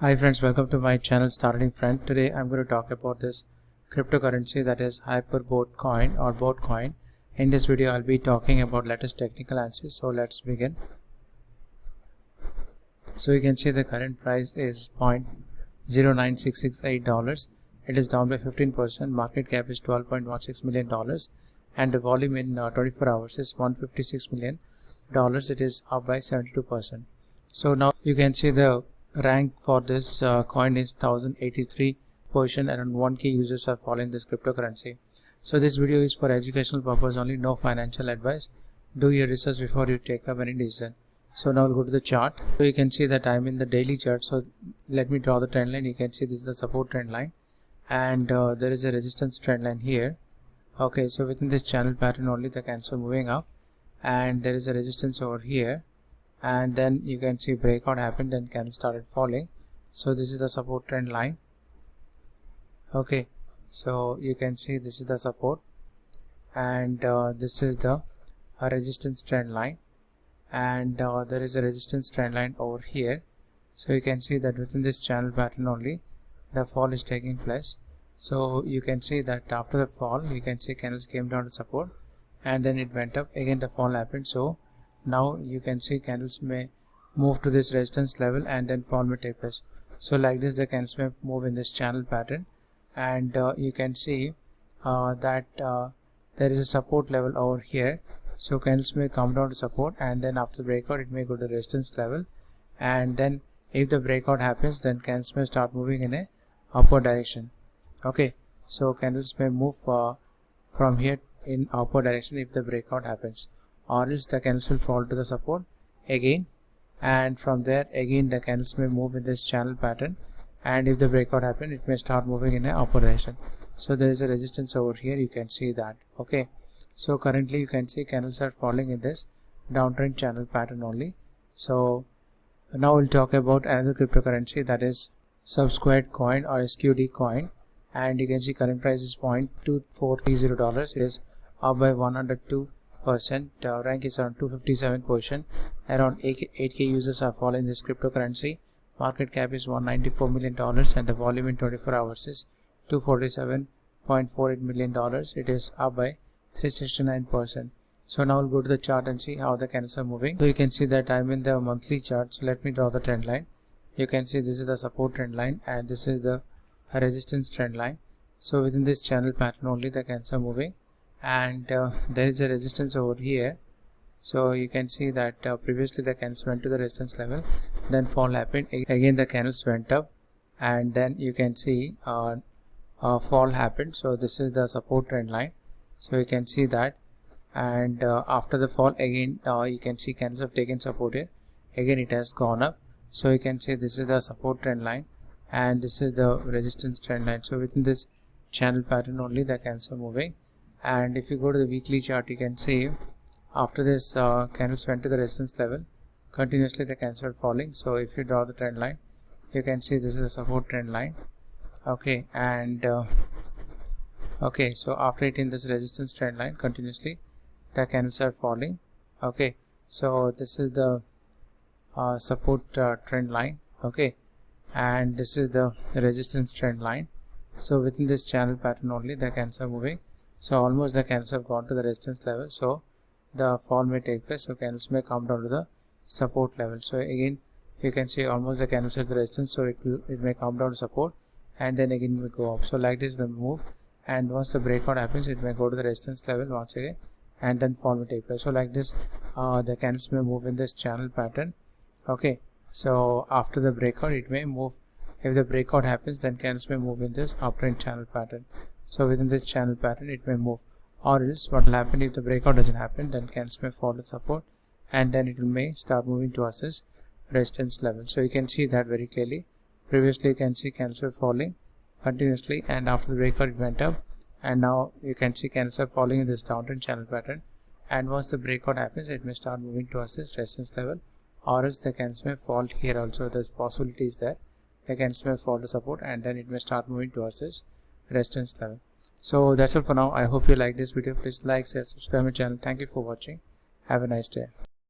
Hi friends, welcome to my channel Starting Friend. Today I'm going to talk about this cryptocurrency that is BOT coin or BOT coin. In this video I'll be talking about latest technical analysis. So let's begin. So you can see the current price is $0.09668. It is down by 15%. Market cap is $12.16 million and the volume in 24 hours is $156 million. It is up by 72%. So now you can see the rank for this coin is 1083 position. Around 1k users are following this cryptocurrency. So this video is for educational purpose only, no financial advice. Do your research before you take up any decision. So now we'll go to the chart. So you can see that I'm in the daily chart. So let me draw the trend line. You can see this is the support trend line and there is a resistance trend line here. Okay, so within this channel pattern only the candles are moving up and there is a resistance over here. And then you can see breakout happened, then candle started falling. So this is the support trend line. Okay, so you can see this is the support and this is the resistance trend line and there is a resistance trend line over here. So you can see that within this channel pattern only the fall is taking place. So you can see that after the fall you can see candles came down to support and then it went up again, the fall happened. So now you can see candles may move to this resistance level and then fall may take place. So like this the candles may move in this channel pattern and you can see that there is a support level over here. So candles may come down to support and then after the breakout it may go to the resistance level, and then if the breakout happens then candles may start moving in a upward direction. Okay, so candles may move from here in upward direction if the breakout happens, or else the candles will fall to the support again, and from there again the candles may move in this channel pattern, and if the breakout happens it may start moving in a upward direction. So there is a resistance over here, you can see that. Okay, so currently you can see candles are falling in this downtrend channel pattern only. So now we'll talk about another cryptocurrency, that is SQD coin or SQD coin, and you can see current price is $0.2430. It is up by 102%. Rank is around 257 position. Around 8k users are following this cryptocurrency. Market cap is $194 million and the volume in 24 hours is $247.48 million. It is up by 369%. So now we'll go to the chart and see how the candles are moving. So you can see that I'm in the monthly chart. So let me draw the trend line. You can see this is the support trend line and this is the resistance trend line. So within this channel pattern only the candles are moving, and there is a resistance over here. So you can see that previously the candles went to the resistance level, then fall happened again, the candles went up and then you can see fall happened. So this is the support trend line, so you can see that, and after the fall again you can see candles have taken support here, again it has gone up. So you can see this is the support trend line and this is the resistance trend line. So within this channel pattern only the candles are moving. And if you go to the weekly chart you can see after this candles went to the resistance level, continuously the candles are falling. So if you draw the trend line you can see this is the support trend line. Okay, and okay, so after hitting this resistance trend line continuously the candles are falling. Okay, so this is the support trend line. Okay, and this is the resistance trend line. So within this channel pattern only the candles are moving. So almost the candles have gone to the resistance level, so the fall may take place. So candles may come down to the support level. So again you can see almost the candles at the resistance, so it may come down to support and then again it may go up. So like this the move, and once the breakout happens it may go to the resistance level once again and then fall may take place. So like this the candles may move in this channel pattern. Okay, so after the breakout it may move. If the breakout happens then candles may move in this uptrend channel pattern. So within this channel pattern it may move, or else what will happen if the breakout doesn't happen, then candles may fall to support and then it may start moving towards this resistance level. So you can see that very clearly. Previously you can see candles were falling continuously and after the breakout it went up, and now you can see candles are falling in this downtrend channel pattern, and once the breakout happens it may start moving towards this resistance level, or else the candles may fall here also. There's possibilities there the candles may fall to support and then it may start moving towards this resistance level. So that's all for now. I hope you like this video. Please like, share, subscribe my channel. Thank you for watching. Have a nice day.